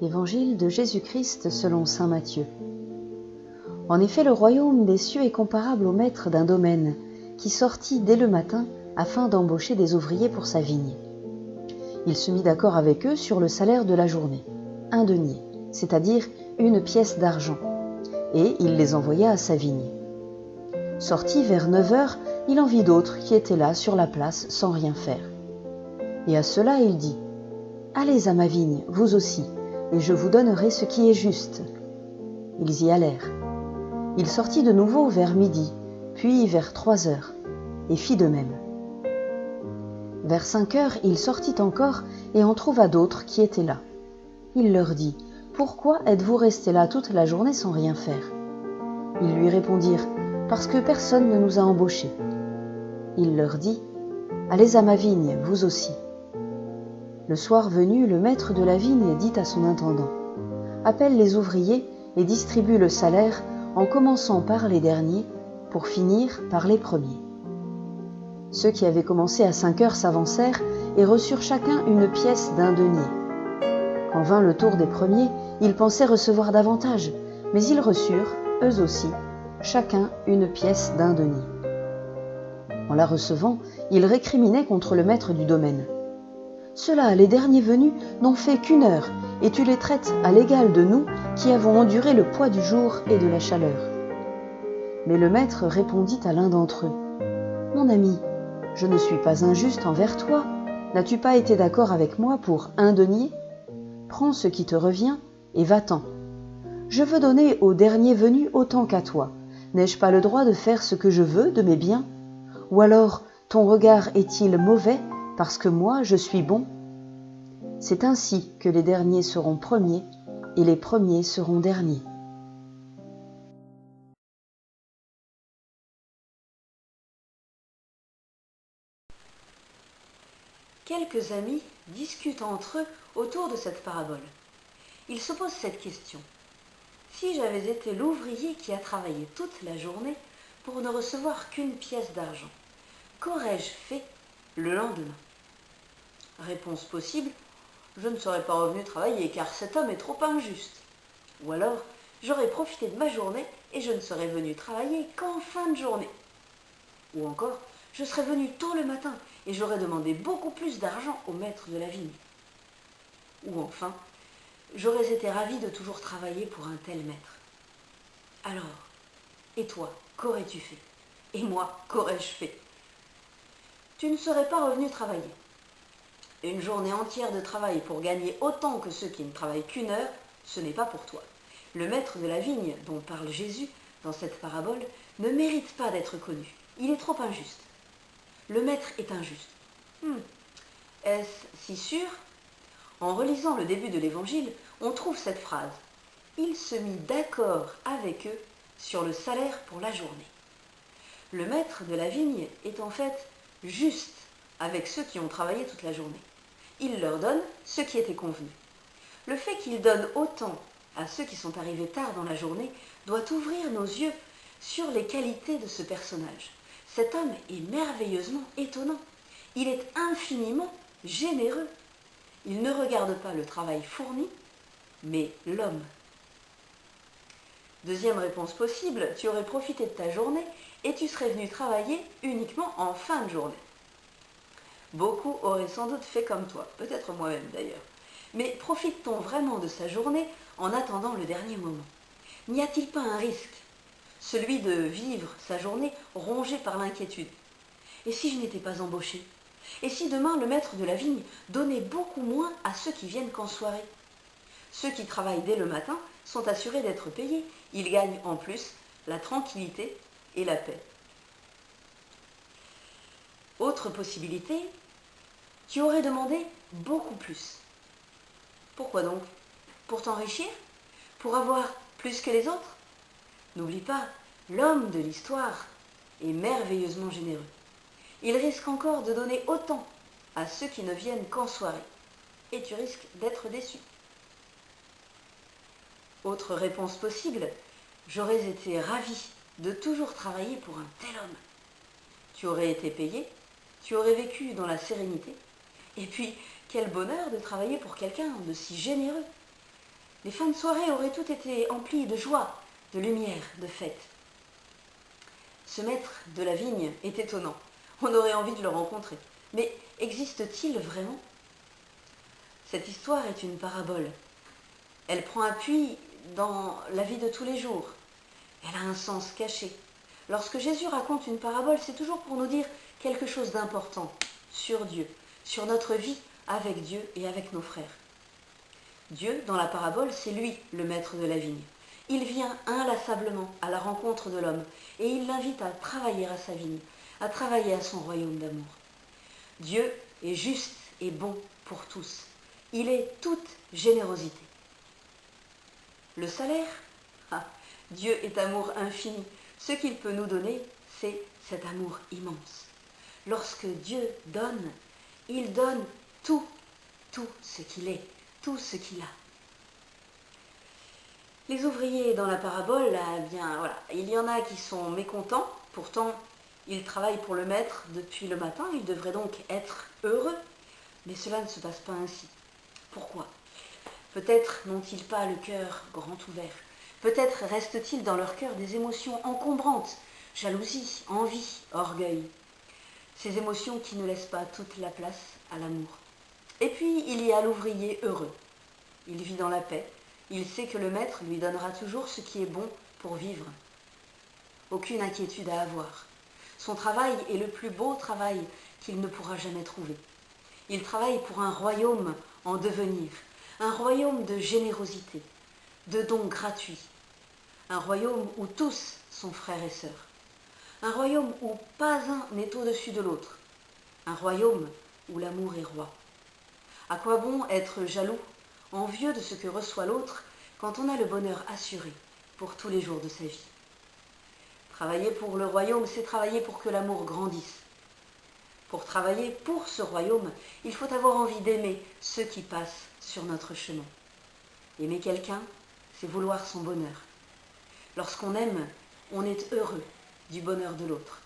Évangile de Jésus-Christ selon saint Matthieu. En effet, le royaume des cieux est comparable au maître d'un domaine qui sortit dès le matin afin d'embaucher des ouvriers pour sa vigne. Il se mit d'accord avec eux sur le salaire de la journée, 1 denier, c'est-à-dire 1 pièce d'argent, et il les envoya à sa vigne. Sorti vers 9 heures, il en vit d'autres qui étaient là sur la place sans rien faire. Et à cela il dit : « Allez à ma vigne, vous aussi, et je vous donnerai ce qui est juste. » Ils y allèrent. Il sortit de nouveau vers midi, puis vers 3 heures, et fit de même. Vers 5 heures, il sortit encore et en trouva d'autres qui étaient là. Il leur dit : « Pourquoi êtes-vous restés là toute la journée sans rien faire ?» Ils lui répondirent : « Parce que personne ne nous a embauchés. » Il leur dit : « Allez à ma vigne, vous aussi. » Le soir venu, le maître de la vigne dit à son intendant : « Appelle les ouvriers et distribue le salaire en commençant par les derniers pour finir par les premiers. » Ceux qui avaient commencé à 5 heures s'avancèrent et reçurent chacun 1 pièce d'1 denier. Quand vint le tour des premiers, ils pensaient recevoir davantage, mais ils reçurent, eux aussi, chacun 1 pièce d'1 denier. En la recevant, ils récriminaient contre le maître du domaine. « Ceux-là, les derniers venus, n'ont fait qu'1 heure, et tu les traites à l'égal de nous qui avons enduré le poids du jour et de la chaleur. » Mais le maître répondit à l'un d'entre eux : « Mon ami, je ne suis pas injuste envers toi. N'as-tu pas été d'accord avec moi pour 1 denier ? Prends ce qui te revient et va-t'en. Je veux donner au dernier venu autant qu'à toi. N'ai-je pas le droit de faire ce que je veux de mes biens ? Ou alors, ton regard est-il mauvais parce que moi je suis bon ? C'est ainsi que les derniers seront premiers et les premiers seront derniers. » Quelques amis discutent entre eux autour de cette parabole. Ils se posent cette question : si j'avais été l'ouvrier qui a travaillé toute la journée pour ne recevoir qu'1 pièce d'argent, qu'aurais-je fait le lendemain ? Réponse possible : je ne serais pas revenu travailler car cet homme est trop injuste. Ou alors, j'aurais profité de ma journée et je ne serais venu travailler qu'en fin de journée. Ou encore, je serais venu tôt le matin et j'aurais demandé beaucoup plus d'argent au maître de la vigne. Ou enfin, j'aurais été ravi de toujours travailler pour un tel maître. Alors, et toi, qu'aurais-tu fait ? Et moi, qu'aurais-je fait ? Tu ne serais pas revenu travailler. Une journée entière de travail pour gagner autant que ceux qui ne travaillent qu'1 heure, ce n'est pas pour toi. Le maître de la vigne, dont parle Jésus dans cette parabole, ne mérite pas d'être connu. Il est trop injuste. Le maître est injuste. Est-ce si sûr ? En relisant le début de l'Évangile, on trouve cette phrase : « Il se mit d'accord avec eux sur le salaire pour la journée. » Le maître de la vigne est en fait juste avec ceux qui ont travaillé toute la journée. Il leur donne ce qui était convenu. Le fait qu'il donne autant à ceux qui sont arrivés tard dans la journée doit ouvrir nos yeux sur les qualités de ce personnage. Cet homme est merveilleusement étonnant. Il est infiniment généreux. Il ne regarde pas le travail fourni, mais l'homme. Deuxième réponse possible, tu aurais profité de ta journée et tu serais venu travailler uniquement en fin de journée. Beaucoup auraient sans doute fait comme toi, peut-être moi-même d'ailleurs. Mais profite-t-on vraiment de sa journée en attendant le dernier moment ? N'y a-t-il pas un risque ? Celui de vivre sa journée rongée par l'inquiétude. Et si je n'étais pas embauché ? Et si demain le maître de la vigne donnait beaucoup moins à ceux qui viennent qu'en soirée ? Ceux qui travaillent dès le matin sont assurés d'être payés. Ils gagnent en plus la tranquillité et la paix. Autre possibilité, tu aurais demandé beaucoup plus. Pourquoi donc ? Pour t'enrichir ? Pour avoir plus que les autres ? N'oublie pas, l'homme de l'histoire est merveilleusement généreux. Il risque encore de donner autant à ceux qui ne viennent qu'en soirée. Et tu risques d'être déçu. Autre réponse possible, j'aurais été ravi de toujours travailler pour un tel homme. Tu aurais été payé, tu aurais vécu dans la sérénité, et puis quel bonheur de travailler pour quelqu'un de si généreux. Les fins de soirée auraient toutes été emplies de joie, de lumière, de fête. Ce maître de la vigne est étonnant. On aurait envie de le rencontrer. Mais existe-t-il vraiment ? Cette histoire est une parabole. Elle prend appui dans la vie de tous les jours. Elle a un sens caché. Lorsque Jésus raconte une parabole, c'est toujours pour nous dire quelque chose d'important sur Dieu, sur notre vie avec Dieu et avec nos frères. Dieu, dans la parabole, c'est lui le maître de la vigne. Il vient inlassablement à la rencontre de l'homme et il l'invite à travailler à sa vigne, à travailler à son royaume d'amour. Dieu est juste et bon pour tous. Il est toute générosité. Le salaire ? Dieu est amour infini. Ce qu'il peut nous donner, c'est cet amour immense. Lorsque Dieu donne, il donne tout ce qu'il est, tout ce qu'il a. Les ouvriers dans la parabole, il y en a qui sont mécontents, pourtant ils travaillent pour le maître depuis le matin, ils devraient donc être heureux, mais cela ne se passe pas ainsi. Pourquoi ? Peut-être n'ont-ils pas le cœur grand ouvert, peut-être reste-t-il dans leur cœur des émotions encombrantes, jalousie, envie, orgueil, ces émotions qui ne laissent pas toute la place à l'amour. Et puis il y a l'ouvrier heureux, il vit dans la paix, il sait que le maître lui donnera toujours ce qui est bon pour vivre. Aucune inquiétude à avoir. Son travail est le plus beau travail qu'il ne pourra jamais trouver. Il travaille pour un royaume en devenir, un royaume de générosité, de dons gratuits, un royaume où tous sont frères et sœurs, un royaume où pas un n'est au-dessus de l'autre, un royaume où l'amour est roi. À quoi bon être jaloux, envieux de ce que reçoit l'autre, quand on a le bonheur assuré pour tous les jours de sa vie ? Travailler pour le royaume, c'est travailler pour que l'amour grandisse. Pour travailler pour ce royaume, il faut avoir envie d'aimer ceux qui passent sur notre chemin. Aimer quelqu'un, c'est vouloir son bonheur. Lorsqu'on aime, on est heureux du bonheur de l'autre.